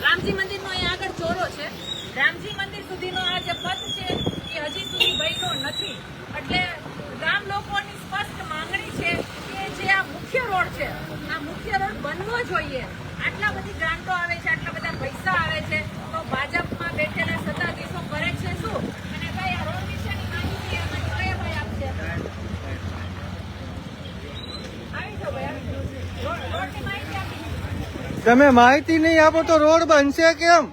રામજી મંદિરનો અહીં આગળ ચોરો છે. રામજી મંદિર સુધીનો આ જે પથ છે એ હજી સુધી બન્યો નથી. એટલે ગામ લોકોની સ્પષ્ટ માંગણી છે કે જે આ મુખ્ય રોડ છે, આ મુખ્ય રોડ બનવો જોઈએ. આટલા બધી ગ્રાન્ટો આવે છે, આટલા બધા પૈસા આવે છે, તો ભાજપમાં બેઠેલા સત્તાધીશો કરે છે શું? અને ભાઈ આ રોડ વિશેની માહિતી એમાં કયા ભાઈ આપશે? આવી જાઓ ભાઈ, રોડની માહિતી આપી. તમે માહિતી નહીં આપો તો રોડ બનશે કેમ?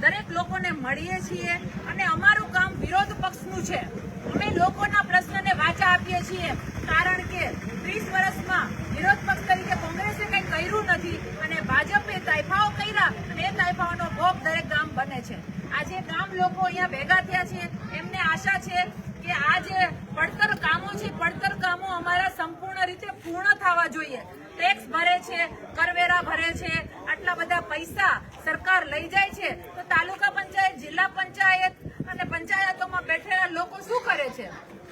દરેક લોકોને મળીએ છીએ અને અમારું કામ વિરોધ પક્ષનું છે. અમે લોકોના પ્રશ્નને વાચા આપીએ છીએ, કારણ કે 30 વર્ષમાં વિરોધ પક્ષ તરીકે કોંગ્રેસે કંઈ કર્યું નથી અને ભાજપે તાઇફાઓ કર્યા અને એ તાઇફાઓનો ભોગ દરેક ગામ બને છે. આજે ગામ લોકો અહીંયા ભેગા થયા છે, એમને આશા છે કે આ જે પડતર કામો છે, પડતર કામો અમારા સંપૂર્ણ રીતે પૂર્ણ થવા જોઈએ. ટેક્સ ભરે છે, કરવેરા ભરે છે, આટલા બધા પૈસા સરકાર લઈ જાય છે, તો તાલુકા પંચાયત, જિલ્લા પંચાયત અને પંચાયતોમાં બેઠેલા લોકો શું કરે છે?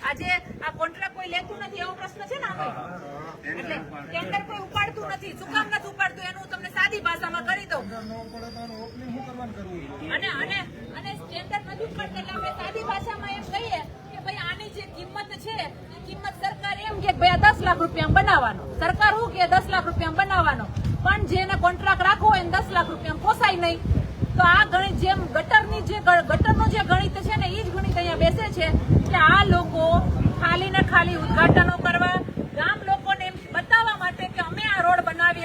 આજે આ કોન્ટ્રાક્ટ કોઈ લેતું નથી એવો પ્રશ્ન છે ને આમાં. એટલે ટેન્ડર કોઈ ઉપાડતું નથી. શું કામ નથી ઉપાડતું એનું હું તમને સાદી ભાષામાં કરી દઉં. અને ટેન્ડર નથી ઉપાડતા એટલે આપણે સાદી ભાષામાં એમ કહીએ કે ભાઈ આની જે કિંમત છે એ કિંમત સરકાર એમ કે ભાઈ 10 લાખ રૂપિયા બનાવવાનો. સરકાર શું કે 10 લાખ રૂપિયા બનાવવાનો, પણ જેને કોન્ટ્રાક્ટ રાખવો હોય 10 લાખ રૂપિયા પોસાય નહીં. તો આ ગણિત જેમ ગટરનું જે ગણિત છે ને એ જ ગણિત અહીંયા બેસે છે કે આ લોકો ખાલી ને ખાલી ઉદ્ઘાટનો કરવા, ગામ લોકોને એમ બતાવવા માટે કે અમે આ રોડ બનાવી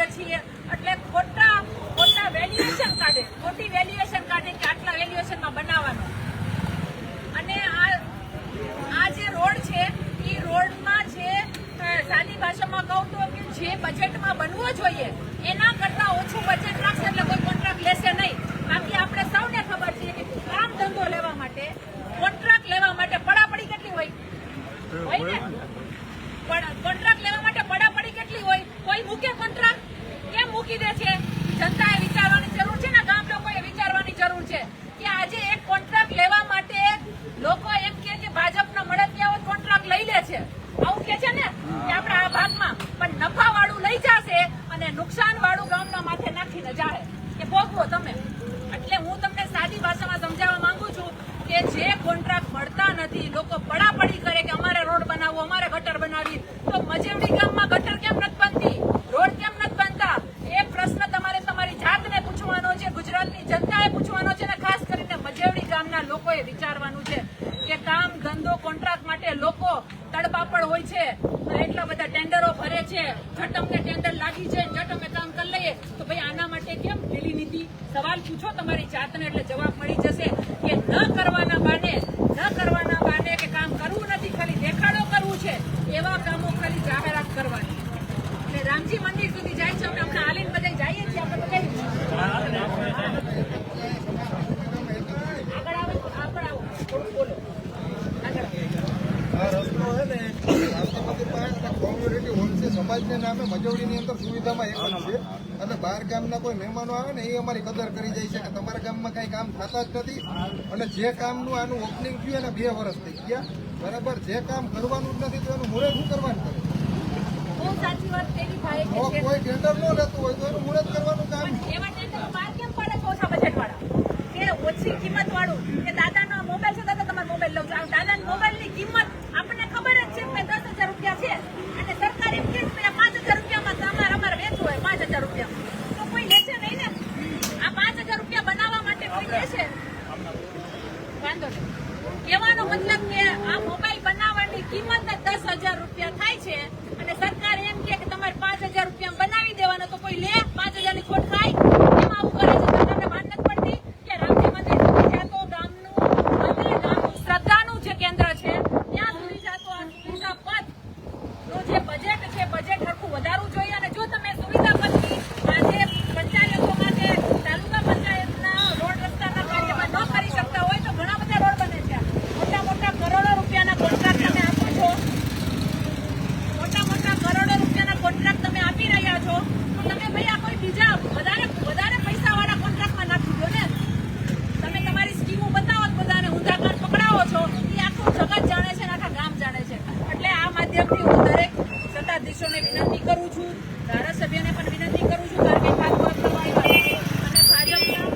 ભાષામાં કહું તો કે જે બજેટમાં બનવો જોઈએ એના કરતા ઓછું બજેટ રાખશે એટલે કોઈ કોન્ટ્રાક્ટ લેશે નહીં. બાકી આપણે સૌને ખબર છે કે કામ ધંધો લેવા માટે કોન્ટ્રાક્ટ લેવા માટે પડાપડી કેટલી હોય ને? પણ કોન્ટ્રાક્ટ લેવા માટે પડાપડી કેટલી હોય? કોઈ મૂકે કોન્ટ્રાક્ટ? કેમ મૂકી દે છે? જનતાએ વિચારવાની જરૂર છે ને, ગામ લોકોએ વિચારવાની જરૂર છે કે આજે એક કોન્ટ્રાક્ટ લેવા માટે લોકો એમ કે ભાજપના મળતિયાઓ કોન્ટ્રાક્ટ લઈ લે છે, આવું કે છે ને કે આપણા આ ભાગમાં, પણ નફા વાળું લઈ જશે અને નુકસાન વાળું ગામના માથે નાખીને જાહે કે ભોગવો તમે. એટલે હું તમને સાદી ભાષામાં સમજાવવા માંગુ છું કે જે કોન્ટ્રાક્ટ મળતા નથી, લોકો પડાપડી કરે કે અમારે રોડ બનાવવો, અમારે ગટર બનાવી, તો મજેવડી ગામમાં ગટર કેમ નથી બનતી, રોડ કેમ નથી બનતા, એ પ્રશ્ન તમારે તમારી જાતને પૂછવાનો છે, ગુજરાતની જનતાએ પૂછવાનો છે અને ખાસ કરીને મજેવડી ગામના લોકોએ વિચારવાનું છે કે કામ ધંધો કોન્ટ્રાક્ટ માટે લોકો તડપાપડ હોય છે, એટલા બધા ટેન્ડરો ભરે છે, જટ અમને ટેન્ડર લાગી છે, જટ અમે કામ કરી લઈએ, તો ભાઈ આના માટે કેમ ઢીલી નીતિ? સવાલ પૂછો તમારી જાતને એટલે જવાબ મળી જશે કે ન કરવાના બાને કે કામ કરવું નથી, ખાલી દેખાડો કરવું છે, એવા કામો ખાલી જાહેરાત કરવાની. એટલે રામજી મંદિર સુધી જાય છે, અમે હમણાં હાલીને બધા જઈએ છીએ, આપણે બધા આગળ આવો થોડું બોલો આગળ આ રસ્તો છે ને રામજી મંદિર પાસે કોમ્યુનિટી હોલ છે, સમાજને નામે મજવડીની અંદર સુવિધામાં એક જ છે. અને બહાર ગામના કોઈ મહેમાનો આવે ને એ અમારી કદર કરી જાય છે કે તમારા ગામમાં કઈ કામ થતા જ નથી. અને જે કામનું આનું ઓપનિંગ થયું એને 2 વર્ષ થઈ ગયા, બરાબર. જે કામ કરવાનું જ નથી તો એનું મુહૂર્ત શું કરવાનું કરે? બહુ સાચી વાત તેની ભાઈ જો કે છે. કોઈ ટેન્ડર ન લેતું હોય તો એનું મુહૂર્ત કરવાનું કામ. એવા ટેન્ડરો બહાર કેમ પડે છે ઓછા બજેટ વાળા, કે ઓછી કિંમત વાળું, કે દાદાનો મોબાઈલ છે, દાદા તમારો મોબાઈલ લઉં છું, દાદાના મોબાઈલની કિંમત આપણને ખબર જ છે કે 10,000 રૂપિયા છે અને સરકાર એમ કે 5,000 રૂપિયામાં અમારે વેચવું હોય 5,000 રૂપિયા, તો કોઈ લેશે નહીં ને. આ 5,000 રૂપિયા બનાવવા માટે કોઈ લેશે? વાંધો નહીં. કહેવાનો મતલબ કે આ મોબાઈલ બનાવવાની કિંમત જ 10,000 રૂપિયા થાય છે અને સરકાર એમ કે તમારે 5,000 રૂપિયા બનાવી દેવાનો, તો કોઈ લે? 5,000 ની ખોટ ખાય? કેમ આવું કરે છે? સરકારને ભાન નથી પડતી કે રામજી મંદિર સુધી જાતો ગામનું મંદિર, ગામનું શ્રદ્ધાનું જે કેન્દ્ર છે ત્યાં સુધી જાતો આ સુવિધા પથનું જે બજેટ છે, બજેટ સરખું વધારવું જોઈએ. અને જો તમે સુવિધા પથની આજે પંચાયતોમાં કે તાલુકા પંચાયતના રોડ રસ્તાના કાર્યમાં ન કરી શકતા હોય તો ઘણા બધા રોડ બને છે. મોટા મોટા કરોડો રૂપિયાના કોન્ટ્રાક્ટ તમે આપો છો, મોટા મોટા કરોડો રૂપિયાના કોન્ટ્રાક્ટ તમે આપી રહ્યા છો, તો તમે ભાઈ આ કોઈ બીજા વધારે પૈસાવાળા કોન્ટ્રાક્ટમાં નાખી દો ને. તમે તમારી સ્કીમો બતાવો તો બધાને ઊંધા કાન પકડાવો છો, એ આખું જગત જાણે છે અને આખા ગામ જાણે છે. એટલે આ માધ્યમથી હું દરેક સત્તાધીશોને વિનંતી કરું છું, ધારાસભ્યને પણ વિનંતી કરું છું, કારણ કે ખાતમુહૂર્ત કરવા આવ્યા અને ભાજપના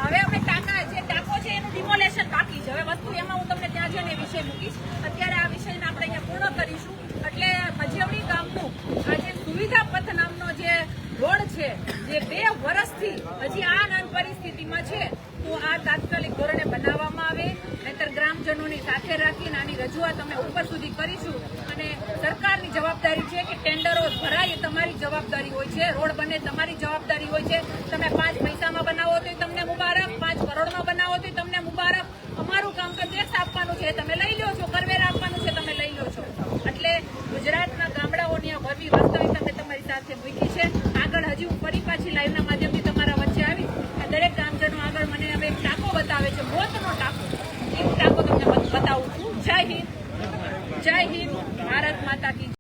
હવે અમે ટાંકો છે એનું ડિમોલેશન બાકી છે. હવે વસ્તુ એમાં હું તમને ત્યાં જઈને વિષય મૂકીશ. અત્યારે આ વિષયને આપણે અહીંયા પૂર્ણ કરીશું. એટલે મજેવડી ગામનું આજે સુવિધા પથ નામનો જે રોડ છે, જે 2 વર્ષથી હજી આ નાન પરિસ્થિતિમાં છે, તો આ તાત્કાલિક ધોરણે બનાવવામાં આવે, નહીતર ગ્રામજનોની સાથે રાખીને આની રજૂઆત અમે ઉપર સુધી કરીશું. અને સરકારની જવાબદારી છે કે ટેન્ડરો ભરાય એ તમારી જવાબદારી હોય છે, રોડ બને તમારી જવાબદારી હોય છે. તમે 5 પૈસામાં બનાવો તો તમને મુબારક, 5 કરોડમાં બનાવો તો તમને મુબારક. અમારું કામ તો ટેક્સ આપવાનું છે, તમે લઈ લો છો, કરવેરા આપવાનું છે, તમે લઈ લો છો. એટલે ગુજરાતના ગામડાઓની આ ભવ્ય વાસ્તવિકતા મેં તમારી સાથે મૂકી છે. આગળ હજી હું ફરી પાછી લાઈવના માધ્યમથી તમારા વચ્ચે આવી દરેક ગામજનો આગળ મને હવે એક ટાંકો બતાવે છે, મોતનો ટાંકો, એ ટાંકો તમને બતાવું છું. જય હિન્દ, ભારત માતા કી.